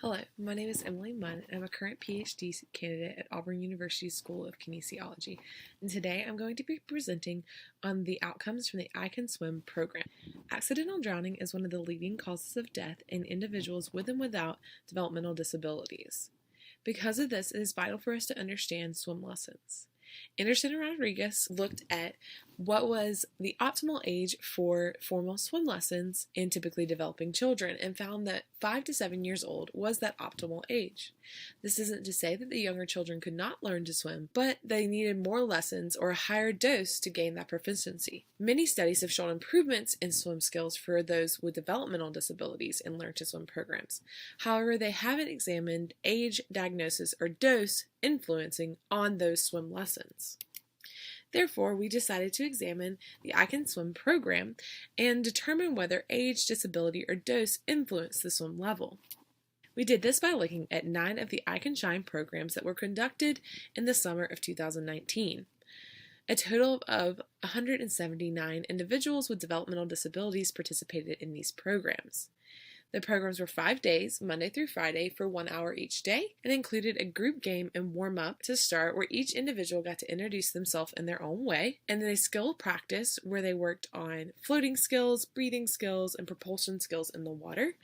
Hello, my name is Emily Munn, and I'm a current PhD candidate at Auburn University School of Kinesiology. And today I'm going to be presenting on the outcomes from the I Can Swim program. Accidental drowning is one of the leading causes of death in individuals with and without developmental disabilities. Because of this, it is vital for us to understand swim lessons. Anderson and Rodriguez looked at what was the optimal age for formal swim lessons in typically developing children and found that 5 to 7 years old was that optimal age. This isn't to say that the younger children could not learn to swim, but they needed more lessons or a higher dose to gain that proficiency. Many studies have shown improvements in swim skills for those with developmental disabilities in Learn to Swim programs. However, they haven't examined age, diagnosis, or dose influencing on those swim lessons. Therefore, we decided to examine the I Can Swim program and determine whether age, disability, or dose influence the swim level. We did this by looking at 9 of the I Can Shine programs that were conducted in the summer of 2019. A total of 179 individuals with developmental disabilities participated in these programs. The programs were 5 days, Monday through Friday, for 1 hour each day, and included a group game and warm-up to start where each individual got to introduce themselves in their own way, and then a skill practice where they worked on floating skills, breathing skills, and propulsion skills in the water,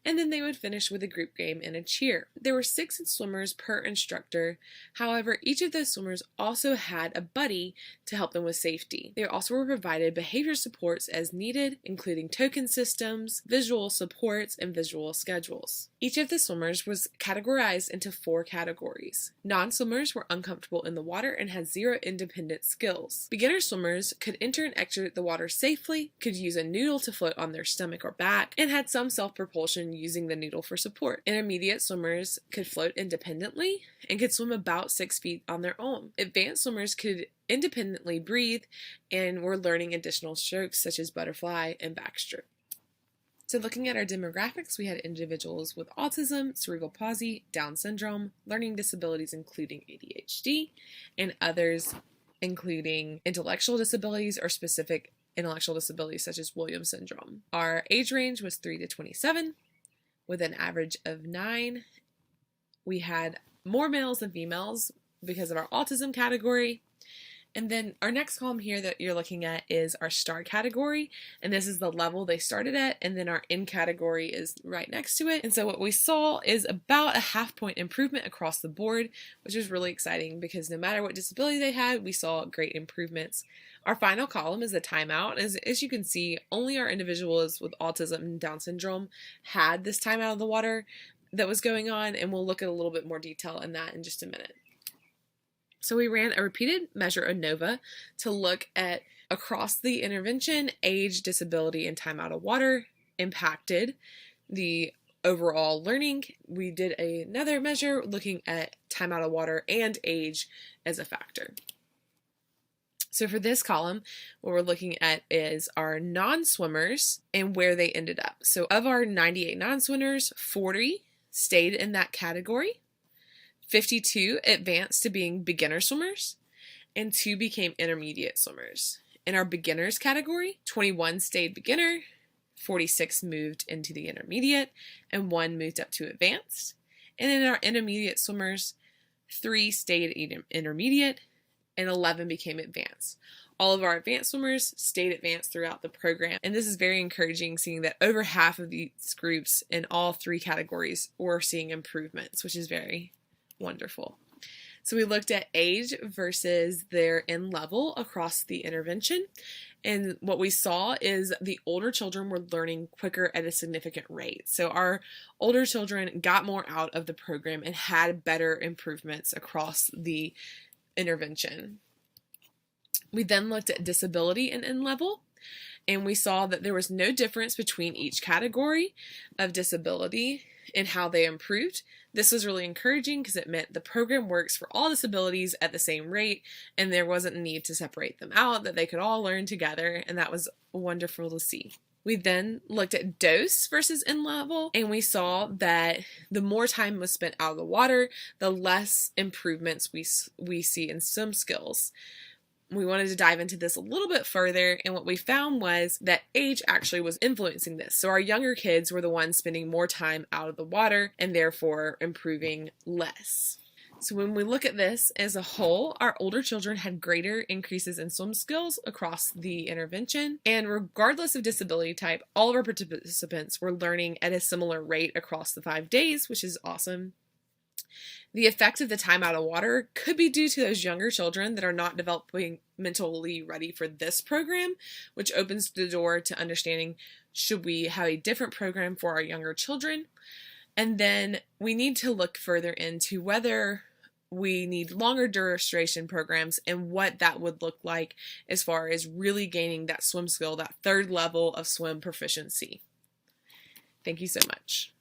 and then they would finish with a group game and a cheer. There were 6 swimmers per instructor. However, each of those swimmers also had a buddy to help them with safety. They also were provided behavior supports as needed, including token systems, visual supports, and visual schedules. Each of the swimmers was categorized into 4 categories. Non-swimmers were uncomfortable in the water and had 0 independent skills. Beginner swimmers could enter and exit the water safely, could use a noodle to float on their stomach or back, and had some self-propulsion using the noodle for support. Intermediate swimmers could float independently and could swim about 6 feet on their own. Advanced swimmers could independently breathe and were learning additional strokes such as butterfly and backstroke. So looking at our demographics, we had individuals with autism, cerebral palsy, Down syndrome, learning disabilities including ADHD, and others including intellectual disabilities or specific intellectual disabilities such as Williams syndrome. Our age range was 3 to 27 with an average of 9. We had more males than females because of our autism category. And then our next column here that you're looking at is our star category, and this is the level they started at, and then our N category is right next to it. And so what we saw is about a half-point improvement across the board, which was really exciting because no matter what disability they had, we saw great improvements. Our final column is the timeout. As you can see, only our individuals with autism and Down syndrome had this time out of the water that was going on, and we'll look at a little bit more detail in that in just a minute. So we ran a repeated measure ANOVA to look at across the intervention, age, disability, and time out of water impacted the overall learning. We did another measure looking at time out of water and age as a factor. So for this column, what we're looking at is our non-swimmers and where they ended up. So of our 98 non-swimmers, 40 stayed in that category. 52 advanced to being beginner swimmers, and 2 became intermediate swimmers. In our beginners category, 21 stayed beginner, 46 moved into the intermediate, and 1 moved up to advanced. And in our intermediate swimmers, 3 stayed intermediate, and 11 became advanced. All of our advanced swimmers stayed advanced throughout the program, and this is very encouraging, seeing that over half of these groups in all 3 categories were seeing improvements, which is very wonderful. So we looked at age versus their N level across the intervention, and what we saw is the older children were learning quicker at a significant rate. So our older children got more out of the program and had better improvements across the intervention. We then looked at disability and N level, and we saw that there was no difference between each category of disability and how they improved. This was really encouraging because it meant the program works for all disabilities at the same rate, and there wasn't a need to separate them out, that they could all learn together, and that was wonderful to see. We then looked at dose versus N level, and we saw that the more time was spent out of the water, the less improvements we see in swim skills. we wanted to dive into this a little bit further, and what we found was that age actually was influencing this. So our younger kids were the ones spending more time out of the water and therefore improving less. So when we look at this as a whole, our older children had greater increases in swim skills across the intervention, and regardless of disability type, all of our participants were learning at a similar rate across the 5 days, which is awesome. The effect of the time out of water could be due to those younger children that are not developing mentally ready for this program, which opens the door to understanding, should we have a different program for our younger children? And then we need to look further into whether we need longer duration programs and what that would look like as far as really gaining that swim skill, that third level of swim proficiency. Thank you so much.